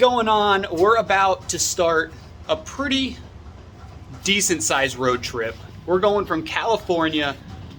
going on? We're about to start a pretty decent sized road trip. We're going from California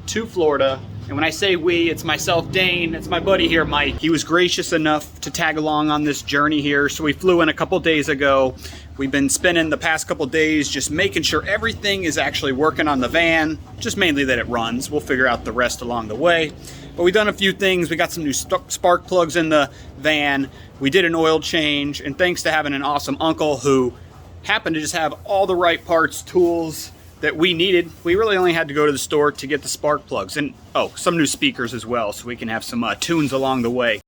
to Florida. And when I say we, it's myself, Dane, it's my buddy here, Mike. He was gracious enough to tag along on this journey here. So we flew in a couple days ago. We've been spending the past couple days just making sure everything is actually working on the van, just mainly that it runs. We'll figure out the rest along the way. But we've done a few things. We got some new spark plugs in the van. We did an oil change, and thanks to having an awesome uncle who happened to just have all the right parts, tools that we needed, we really only had to go to the store to get the spark plugs. And oh, some new speakers as well, so we can have some tunes along the way.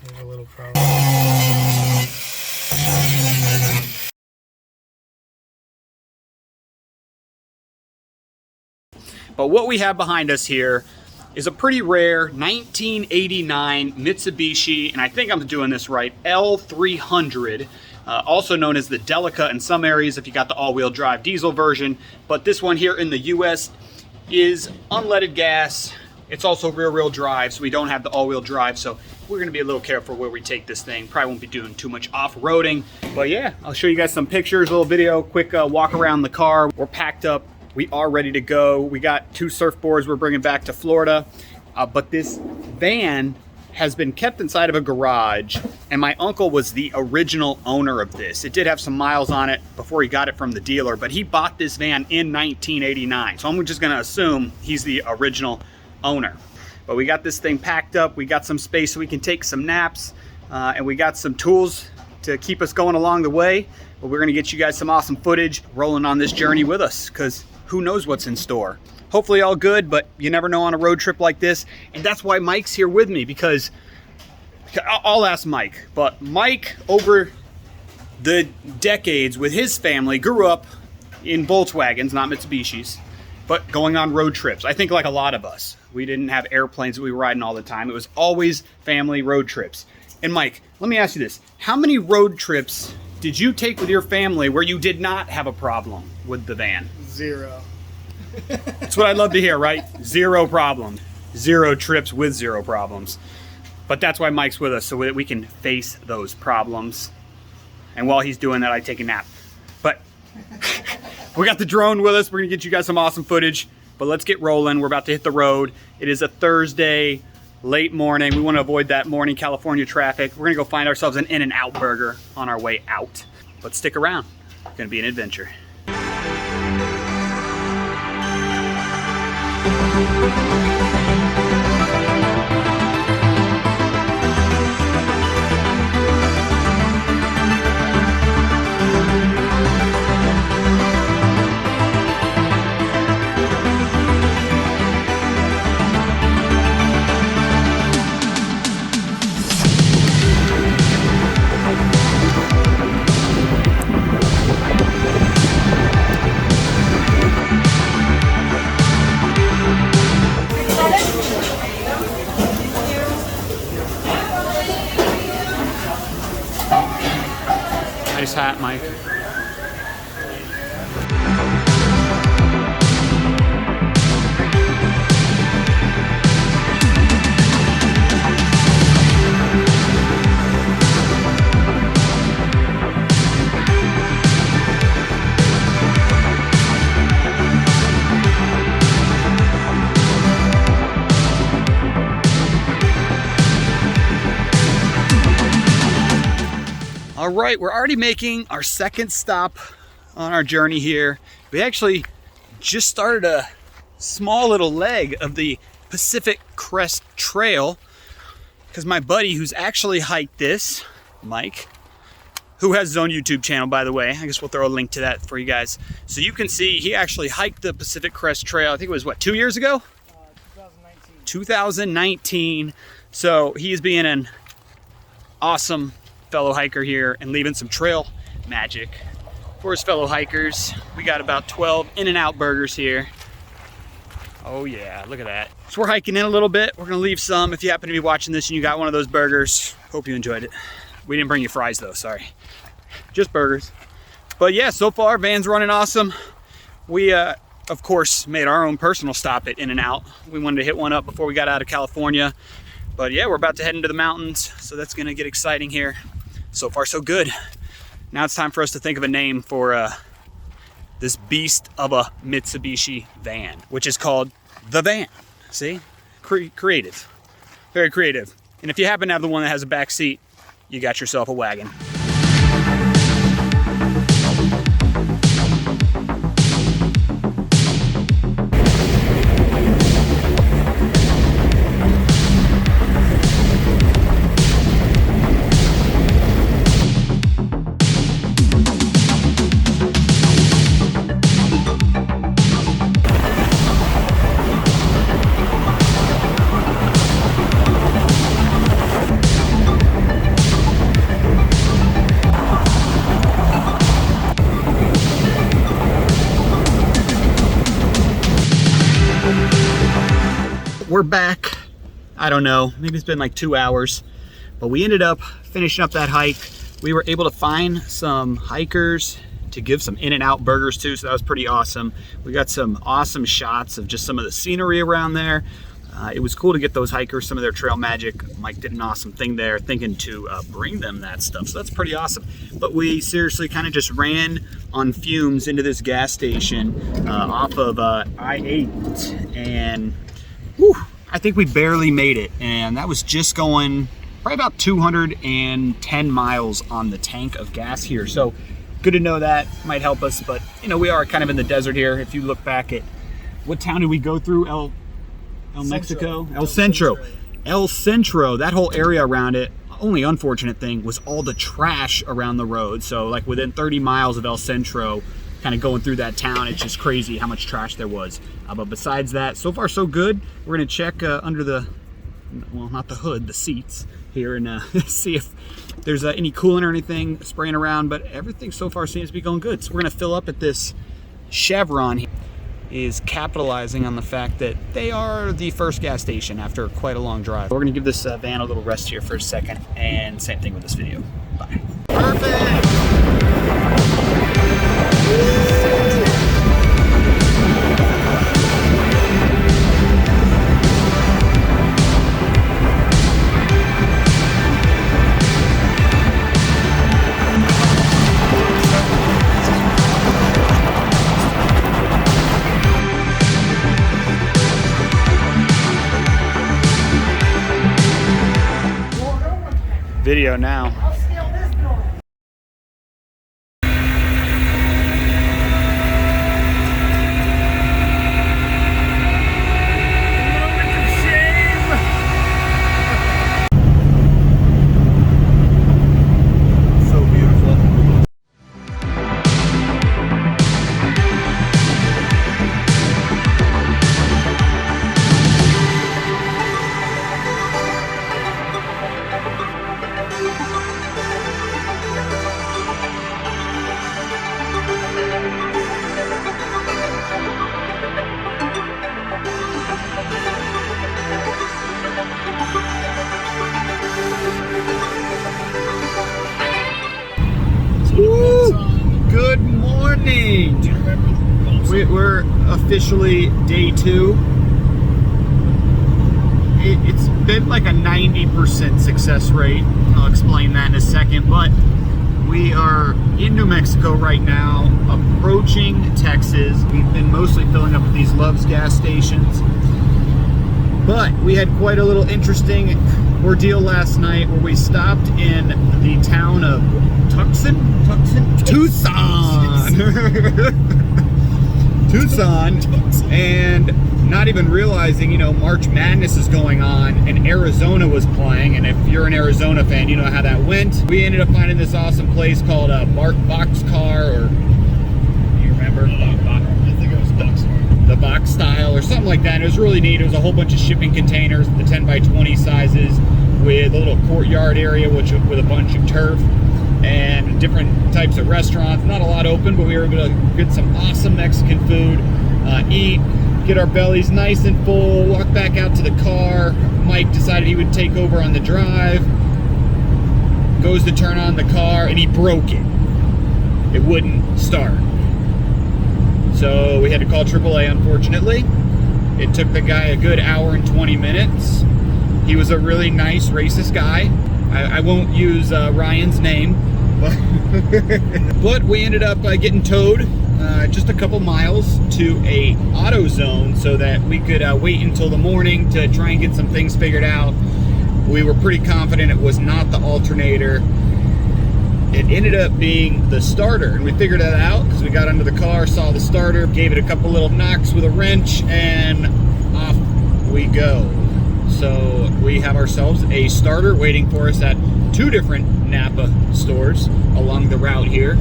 There's a little problem. But what we have behind us here is a pretty rare 1989 Mitsubishi, and I think I'm doing this right, L300, also known as the Delica in some areas if you got the all-wheel drive diesel version. But this one here in the US is unleaded gas. It's also rear-wheel drive, so we don't have the all-wheel drive, so we're gonna be a little careful where we take this thing. Probably won't be doing too much off-roading. But yeah, I'll show you guys some pictures, a little video, quick walk around the car. We're packed up. We are ready to go. We got 2 surfboards we're bringing back to Florida. But this van has been kept inside of a garage, and my uncle was the original owner of this. It did have some miles on it before he got it from the dealer, but he bought this van in 1989. So I'm just gonna assume he's the original owner. But we got this thing packed up. We got some space so we can take some naps, and we got some tools to keep us going along the way. But we're gonna get you guys some awesome footage rolling on this journey with us, because who knows what's in store. Hopefully all good, but you never know on a road trip like this. And that's why Mike's here with me, because I'll ask Mike, but Mike over the decades with his family grew up in Volkswagens, not Mitsubishis, but going on road trips. I think like a lot of us, we didn't have airplanes that we were riding all the time. It was always family road trips. And Mike, let me ask you this. How many road trips did you take with your family where you did not have a problem with the van? 0. That's what I'd love to hear, right? 0 problem. 0 trips with 0 problems. But that's why Mike's with us, so that we can face those problems. And while he's doing that, I take a nap. But we got the drone with us. We're gonna get you guys some awesome footage, but let's get rolling. We're about to hit the road. It is a Thursday, late morning. We want to avoid that morning California traffic. We're gonna go find ourselves an In-N-Out burger on our way out. But stick around. It's gonna be an adventure. Nice hat, Mike. All right, we're already making our second stop on our journey here. We actually just started a small little leg of the Pacific Crest Trail because my buddy who's actually hiked this, Mike, who has his own YouTube channel, by the way. I guess we'll throw a link to that for you guys. So you can see he actually hiked the Pacific Crest Trail, I think it was, what, 2 years ago? 2019. 2019. So he's being an awesome fellow hiker here and leaving some trail magic for his fellow hikers. We got about 12 In-N-Out burgers here. Oh yeah, look at that. So we're hiking in a little bit. We're gonna leave some if you happen to be watching this and you got one of those burgers. Hope you enjoyed it. We didn't bring you fries though, sorry. Just burgers. But yeah, so far, van's running awesome. We, of course, made our own personal stop at In-N-Out. We wanted to hit one up before we got out of California. But yeah, we're about to head into the mountains, so that's gonna get exciting here. So far, so good. Now it's time for us to think of a name for this beast of a Mitsubishi van, which is called the van. See? Creative. Very creative. And if you happen to have the one that has a back seat, you got yourself a wagon. We're back. I don't know, maybe it's been like 2 hours, but we ended up finishing up that hike. We were able to find some hikers to give some In-N-Out burgers to, so that was pretty awesome. We got some awesome shots of just some of the scenery around there. It was cool to get those hikers some of their trail magic. Mike did an awesome thing there, thinking to bring them that stuff, so that's pretty awesome. But we seriously kind of just ran on fumes into this gas station off of I-8, and whew, I think we barely made it, and that was just going probably about 210 miles on the tank of gas here. So good to know that might help us, but you know, we are kind of in the desert here. If you look back at what town did we go through? El Mexico? El Centro. El Centro, that whole area around it, only unfortunate thing was all the trash around the road. So like within 30 miles of El Centro, kind of going through that town, it's just crazy how much trash there was. But besides that, so far so good. We're gonna check under the, well, not the hood, the seats here, and see if there's any coolant or anything spraying around, but everything so far seems to be going good. So we're gonna fill up at this Chevron here. Is capitalizing on the fact that they are the first gas station after quite a long drive. We're gonna give this van a little rest here for a second, and same thing with this video. Bye. Perfect! Video now. Good morning. We're officially day 2. It's been like a 90% success rate. I'll explain that in a second, but we are in New Mexico right now, approaching Texas. We've been mostly filling up at these Love's gas stations, but we had quite a little interesting ordeal last night where we stopped in the town of Tucson, and not even realizing, you know, March Madness is going on and Arizona was playing, and if you're an Arizona fan, you know how that went. We ended up finding this awesome place called Boxcar, or do you remember? I think it was Boxcar. The Box Style or something like that. It was really neat. It was a whole bunch of shipping containers, the 10 by 20 sizes, with a little courtyard area with a bunch of turf and different types of restaurants. Not a lot open, but we were able to get some awesome Mexican food, eat, get our bellies nice and full, walk back out to the car. Mike decided he would take over on the drive, goes to turn on the car, and he broke it. It wouldn't start. So we had to call AAA, unfortunately. It took the guy a good hour and 20 minutes. He was a really nice, racist guy. I won't use Ryan's name, but we ended up getting towed just a couple miles to a auto zone so that we could wait until the morning to try and get some things figured out. We were pretty confident it was not the alternator. It ended up being the starter, and we figured that out because we got under the car, saw the starter, gave it a couple little knocks with a wrench, and off we go. So we have ourselves a starter waiting for us at 2 different Napa stores along the route here,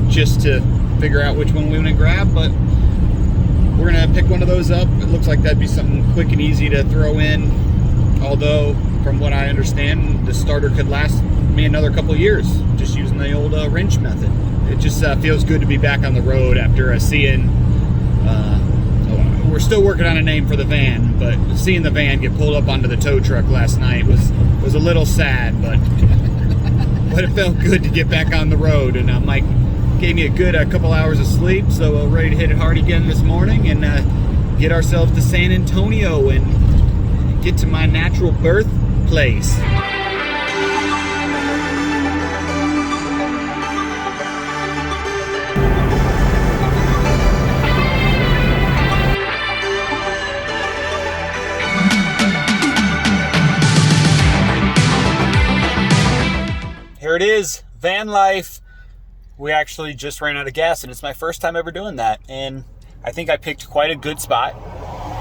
just to figure out which one we want to grab. But we're gonna pick one of those up. It looks like that'd be something quick and easy to throw in, although from what I understand, the starter could last me another couple years just using the old wrench method. It just feels good to be back on the road after seeing we're still working on a name for the van, but seeing the van get pulled up onto the tow truck last night was a little sad, but it felt good to get back on the road. And Mike gave me a good couple hours of sleep, so we're ready to hit it hard again this morning and get ourselves to San Antonio and get to my natural birthplace. Here it is, van life. We actually just ran out of gas, and it's my first time ever doing that. And I think I picked quite a good spot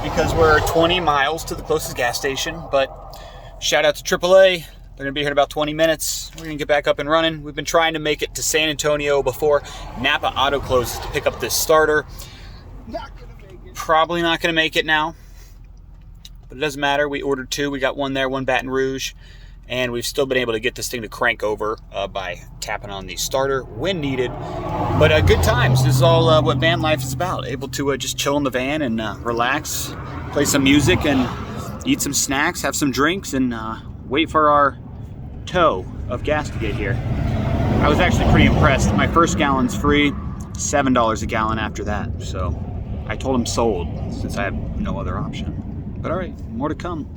because we're 20 miles to the closest gas station. But shout out to AAA. They're gonna be here in about 20 minutes. We're gonna get back up and running. We've been trying to make it to San Antonio before Napa Auto closes to pick up this starter. Probably not gonna make it now, but it doesn't matter. We ordered 2. We got one there, one Baton Rouge. And we've still been able to get this thing to crank over by tapping on the starter when needed. But good times. This is all what van life is about. Able to just chill in the van and relax, play some music, and eat some snacks, have some drinks, and wait for our tow of gas to get here. I was actually pretty impressed. My first gallon's free, $7 a gallon after that. So I told him sold, since I have no other option. But all right, more to come.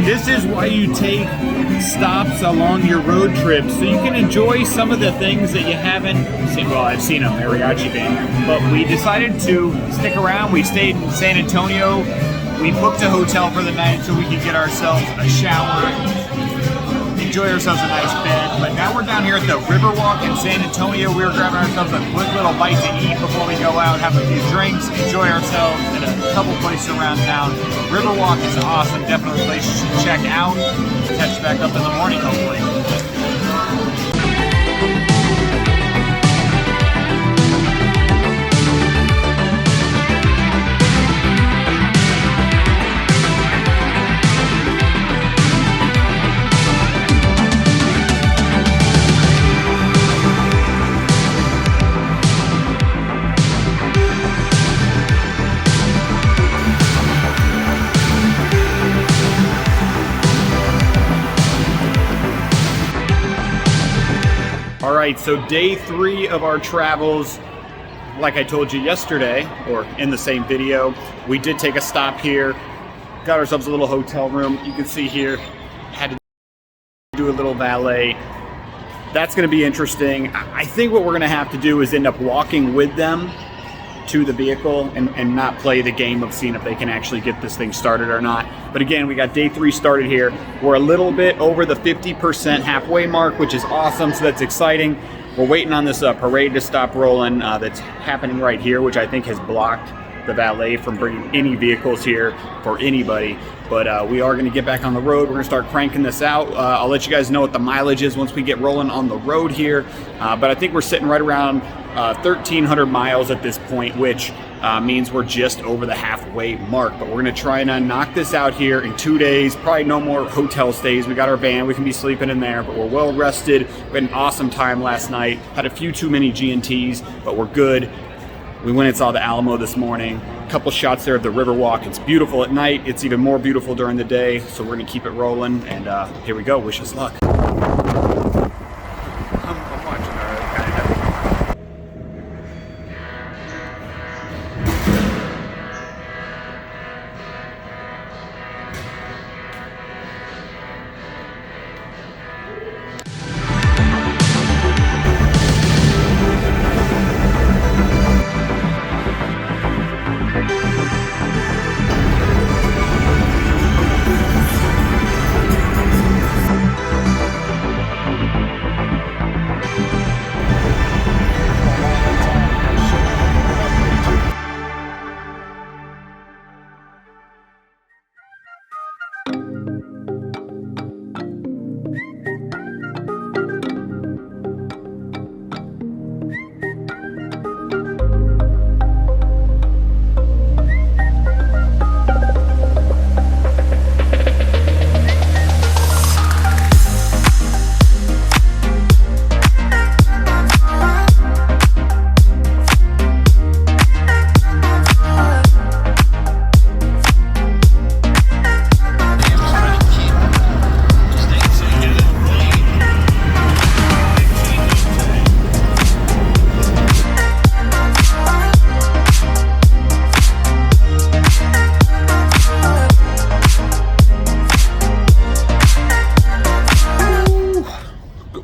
This is why you take stops along your road trips, so you can enjoy some of the things that you haven't seen. Well, I've seen them, mariachi band, but we decided to stick around. We stayed in San Antonio. We booked a hotel for the night so we could get ourselves a shower, enjoy ourselves a nice bed. But now we're down here at the Riverwalk in San Antonio. We were grabbing ourselves a quick little bite to eat before we go out, have a few drinks, enjoy ourselves in a couple places around town. Riverwalk is awesome, definitely a place you should check out. Catch back up in the morning, hopefully. All right, so day 3 of our travels. Like I told you yesterday, or in the same video, we did take a stop here, got ourselves a little hotel room. You can see here, had to do a little valet. That's gonna be interesting. I think what we're gonna have to do is end up walking with them to the vehicle and not play the game of seeing if they can actually get this thing started or not. But again, we got day 3 started here. We're a little bit over the 50% halfway mark, which is awesome, so that's exciting. We're waiting on this parade to stop rolling that's happening right here, which I think has blocked the valet from bringing any vehicles here for anybody. But we are gonna get back on the road. We're gonna start cranking this out. I'll let you guys know what the mileage is once we get rolling on the road here. But I think we're sitting right around 1,300 miles at this point, which means we're just over the halfway mark. But we're gonna try and knock this out here in 2 days. Probably no more hotel stays. We got our van, we can be sleeping in there, but we're well rested. We had an awesome time last night. Had a few too many G&Ts, but we're good. We went and saw the Alamo this morning. A couple shots there of the Riverwalk. It's beautiful at night. It's even more beautiful during the day. So we're gonna keep it rolling. And here we go. Wish us luck. I'm watching her, kind of.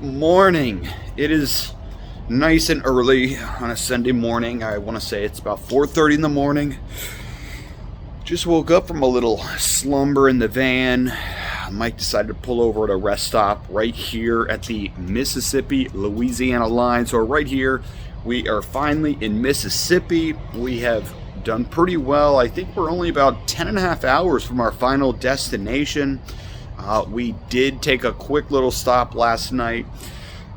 Morning. It is nice and early on a Sunday morning. I want to say it's about 4:30 in the morning. Just woke up from a little slumber in the van. Mike decided to pull over at a rest stop right here at the Mississippi-Louisiana line. So right here, we are finally in Mississippi. We have done pretty well. I think we're only about 10 and a half hours from our final destination. We did take a quick little stop last night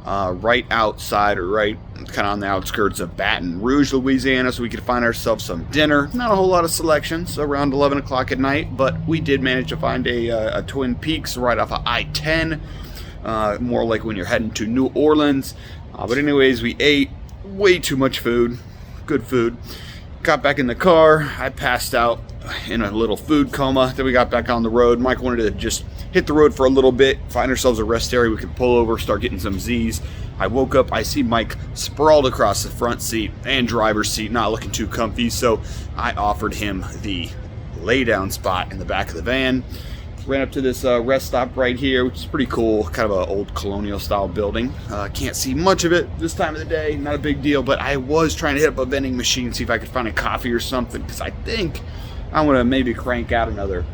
right outside, or right kind of on the outskirts of Baton Rouge, Louisiana, so we could find ourselves some dinner. Not a whole lot of selections around 11 o'clock at night, but we did manage to find a Twin Peaks right off of I-10, more like when you're heading to New Orleans. But anyways, we ate way too much food, good food. Got back in the car. I passed out in a little food coma. Then we got back on the road. Mike wanted to just hit the road for a little bit, find ourselves a rest area we could pull over, start getting some Z's. I woke up, I see Mike sprawled across the front seat and driver's seat, not looking too comfy, so I offered him the lay down spot in the back of the van. Ran up to this rest stop right here, which is pretty cool, kind of an old colonial style building. Can't see much of it this time of the day, not a big deal, but I was trying to hit up a vending machine, see if I could find a coffee or something, because I think I'm going to maybe crank out another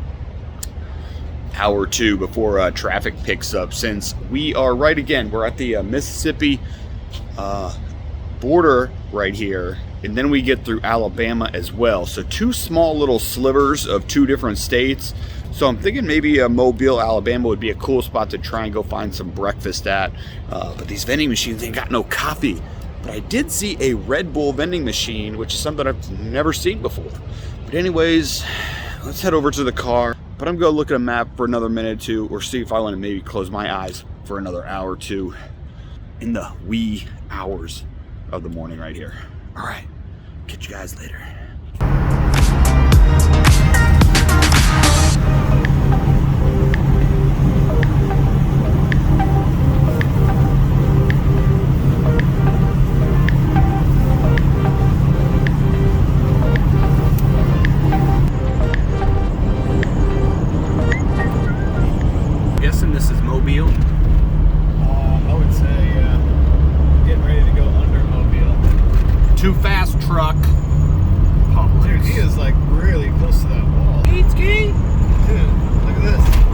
hour or two before traffic picks up, since we are right again, we're at the Mississippi border right here, and then we get through Alabama as well. So two small little slivers of two different states. So I'm thinking maybe Mobile, Alabama would be a cool spot to try and go find some breakfast at. But these vending machines ain't got no coffee. But I did see a Red Bull vending machine, which is something I've never seen before. But anyways, let's head over to the car. But I'm going to look at a map for another minute or two, or see if I want to maybe close my eyes for another hour or two in the wee hours of the morning right here. All right, catch you guys later. Guessing this is Mobile. I would say, getting ready to go under Mobile. Too fast truck. Dude, he is like really close to that wall. Ski. Dude, look at this.